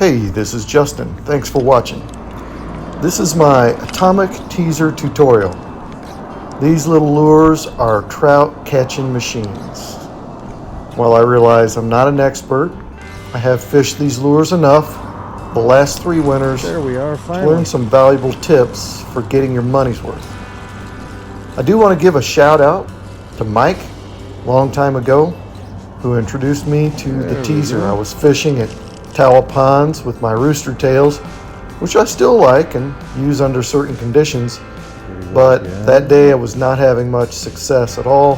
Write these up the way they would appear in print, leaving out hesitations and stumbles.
Hey, this is Justin. Thanks for watching. This is my atomic teaser tutorial. These little lures are trout catching machines. While I realize I'm not an expert, I have fished these lures enough the last 3 winters There we are, to finally. learn some valuable tips for getting your money's worth. I do want to give a shout out to Mike, a long time ago, who introduced me to the teaser. I was fishing at Towel Ponds with my rooster tails, which I still like and use under certain conditions, but that day I was not having much success at all.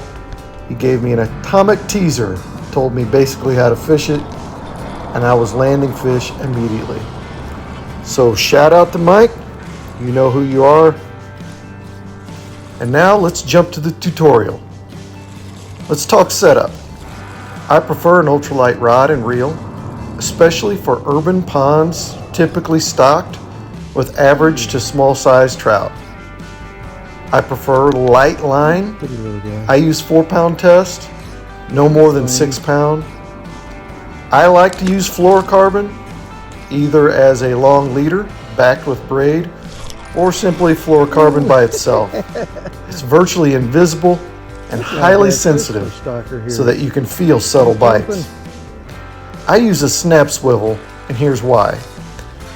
He gave me an atomic teaser, told me basically how to fish it, and I was landing fish immediately. So shout out to Mike, you know who you are. And now let's jump to the tutorial. Let's talk setup. I prefer an ultralight rod and reel, especially for urban ponds typically stocked with average to small size trout. I prefer light line. I use 4-pound test, no more than 6-pound. I like to use fluorocarbon, either as a long leader backed with braid, or simply fluorocarbon by itself. It's virtually invisible and highly sensitive so that you can feel subtle bites. I use a snap swivel, and here's why.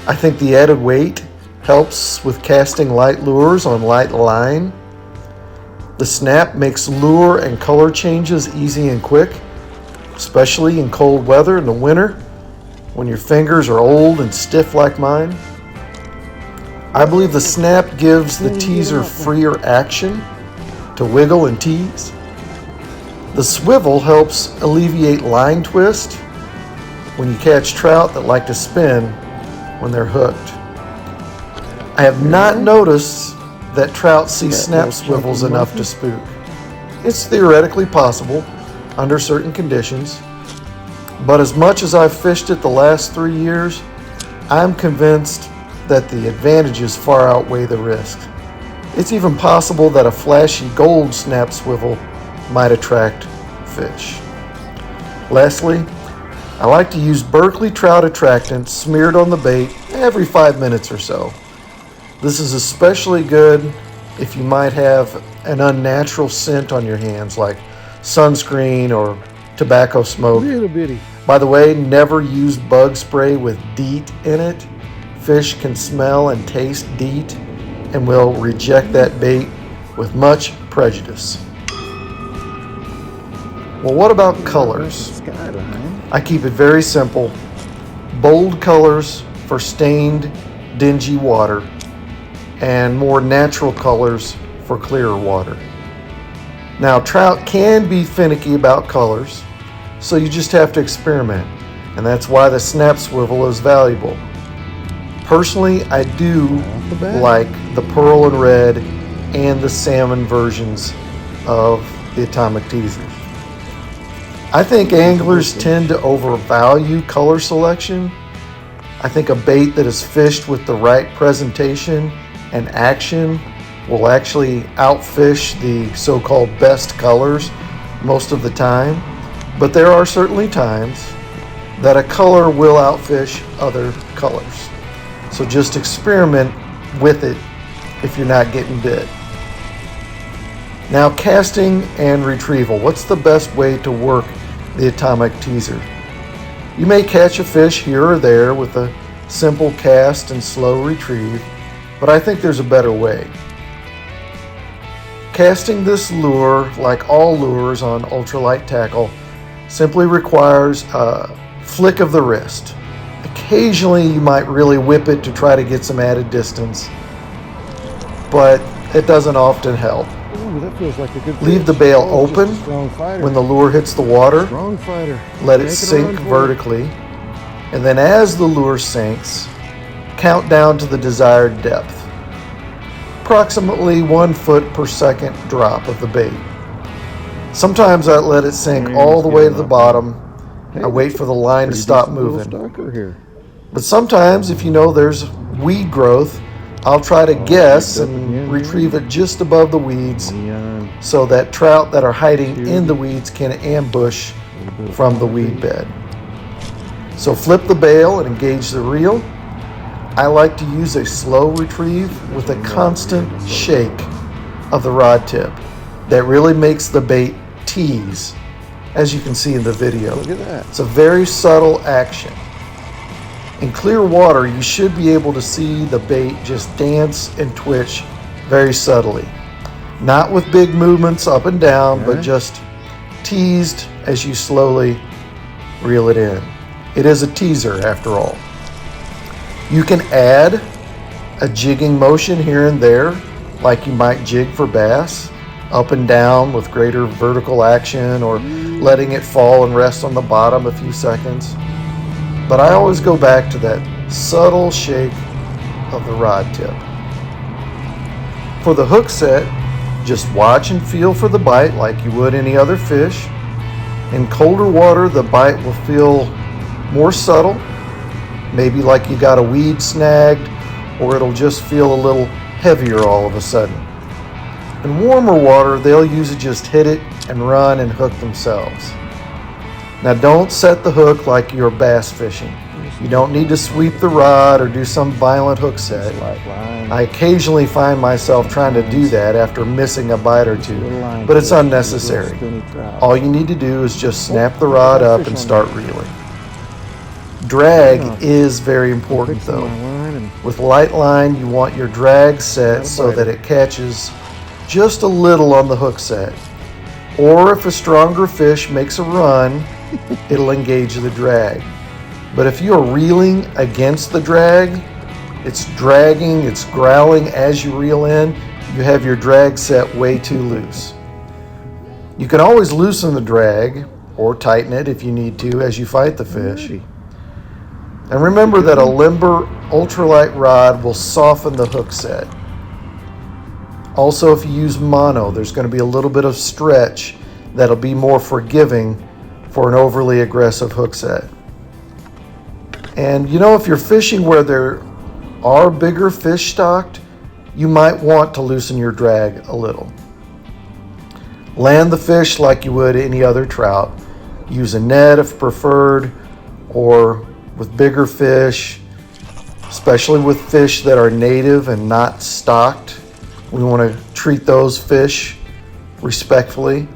I think the added weight helps with casting light lures on light line. The snap makes lure and color changes easy and quick, especially in cold weather in the winter when your fingers are old and stiff like mine. I believe the snap gives the teaser freer action to wiggle and tease. The swivel helps alleviate line twist when you catch trout that like to spin when they're hooked. I have not noticed that trout see snap swivels enough to spook. It's theoretically possible under certain conditions, but as much as I've fished it the last 3 years, I'm convinced that the advantages far outweigh the risks. It's even possible that a flashy gold snap swivel might attract fish. Lastly, I like to use Berkley trout attractant smeared on the bait every 5 minutes or so. This is especially good if you might have an unnatural scent on your hands, like sunscreen or tobacco smoke. By the way, never use bug spray with DEET in it. Fish can smell and taste DEET and will reject that bait with much prejudice. Well, what about colors? I keep it very simple. Bold colors for stained, dingy water, and more natural colors for clearer water. Now, trout can be finicky about colors, so you just have to experiment, and that's why the snap swivel is valuable. Personally, I do like the pearl and red and the salmon versions of the atomic teasers. I think anglers tend to overvalue color selection. I think a bait that is fished with the right presentation and action will actually outfish the so-called best colors most of the time, but there are certainly times that a color will outfish other colors. So just experiment with it if you're not getting bit. Now, casting and retrieval. What's the best way to work the atomic teaser? You may catch a fish here or there with a simple cast and slow retrieve, but I think there's a better way. Casting this lure, like all lures on ultralight tackle, simply requires a flick of the wrist. Occasionally you might really whip it to try to get some added distance, but it doesn't often help. Ooh, that feels like a good Leave the bail open when the lure hits the water. Let it sink vertically, and then as the lure sinks, count down to the desired depth. Approximately 1 foot per second drop of the bait. Sometimes I let it sink all the way to the bottom. I wait for the line to stop moving. But sometimes, if you know there's weed growth, I'll try to guess and retrieve it just above the weeds so that trout that are hiding in the weeds can ambush from the weed bed. So flip the bail and engage the reel. I like to use a slow retrieve with a constant shake of the rod tip. That really makes the bait tease, as you can see in the video. Look at that. It's a very subtle action. In clear water, you should be able to see the bait just dance and twitch very subtly. Not with big movements up and down, but just teased as you slowly reel it in. It is a teaser after all. You can add a jigging motion here and there, like you might jig for bass, up and down with greater vertical action, or letting it fall and rest on the bottom a few seconds. But I always go back to that subtle shake of the rod tip. For the hook set, just watch and feel for the bite like you would any other fish. In colder water, the bite will feel more subtle, maybe like you got a weed snagged, or it'll just feel a little heavier all of a sudden. In warmer water, they'll usually just hit it and run and hook themselves. Now don't set the hook like you're bass fishing. You don't need to sweep the rod or do some violent hook set. I occasionally find myself trying to do that after missing a bite or two, but it's unnecessary. All you need to do is just snap the rod up and start reeling. Drag is very important though. With light line, you want your drag set so that it catches just a little on the hook set. Or if a stronger fish makes a run, it'll engage the drag. But if you're reeling against the drag, it's dragging, it's growling as you reel in, you have your drag set way too loose. You can always loosen the drag or tighten it if you need to as you fight the fish. And remember that a limber ultralight rod will soften the hook set. Also, if you use mono, there's going to be a little bit of stretch that'll be more forgiving for an overly aggressive hook set. And you know, if you're fishing where there are bigger fish stocked, you might want to loosen your drag a little. Land the fish like you would any other trout. Use a net if preferred, or with bigger fish, especially with fish that are native and not stocked. We want to treat those fish respectfully.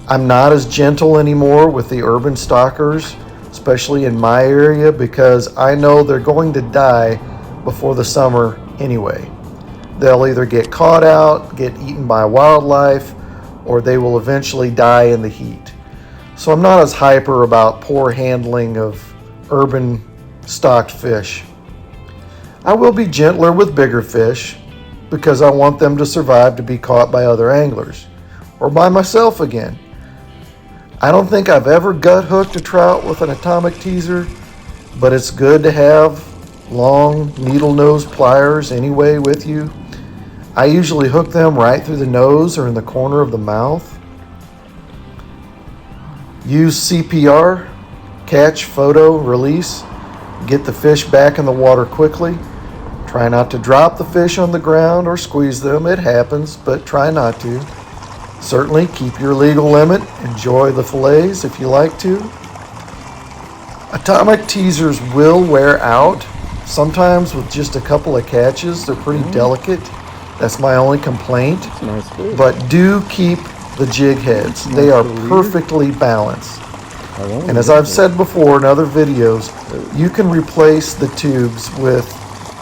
I'm not as gentle anymore with the urban stockers, especially in my area, because I know they're going to die before the summer anyway. They'll either get caught out, get eaten by wildlife, or they will eventually die in the heat. So I'm not as hyper about poor handling of urban stocked fish. I will be gentler with bigger fish because I want them to survive to be caught by other anglers, or by myself again. I don't think I've ever gut hooked a trout with an atomic teaser, but it's good to have long needle nose pliers anyway with you. I usually hook them right through the nose or in the corner of the mouth. Use CPR, catch, photo, release. Get the fish back in the water quickly. Try not to drop the fish on the ground or squeeze them. It happens, but try not to. Certainly keep your legal limit. Enjoy the fillets if you like to. Atomic teasers will wear out. Sometimes with just a couple of catches. They're pretty delicate. That's my only complaint. But do keep the jig heads. They are perfectly balanced. And as I've said before in other videos, you can replace the tubes with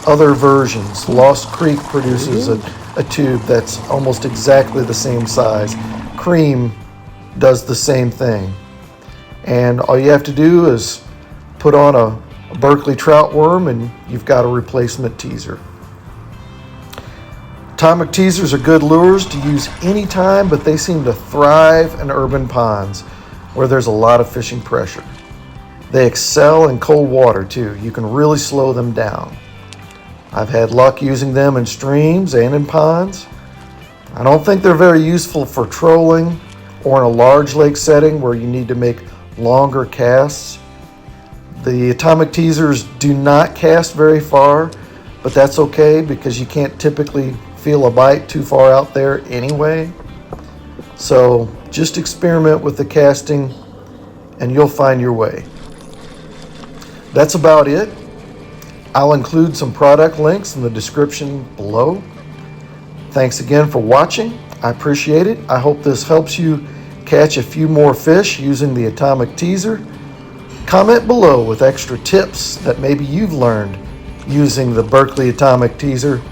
other versions. Lost Creek produces a tube that's almost exactly the same size. Cream does the same thing. And all you have to do is put on a Berkley trout worm and you've got a replacement teaser. Atomic teasers are good lures to use anytime, but they seem to thrive in urban ponds where there's a lot of fishing pressure. They excel in cold water too. You can really slow them down. I've had luck using them in streams and in ponds. I don't think they're very useful for trolling or in a large lake setting where you need to make longer casts. The atomic teasers do not cast very far, but that's okay because you can't typically feel a bite too far out there anyway. So just experiment with the casting and you'll find your way. That's about it. I'll include some product links in the description below. Thanks again for watching. I appreciate it. I hope this helps you catch a few more fish using the Atomic Teaser. Comment below with extra tips that maybe you've learned using the Berkley Atomic Teaser.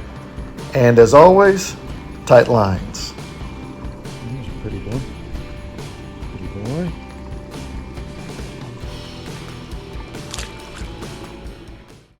And as always, tight lines. He's a pretty boy. Pretty boy.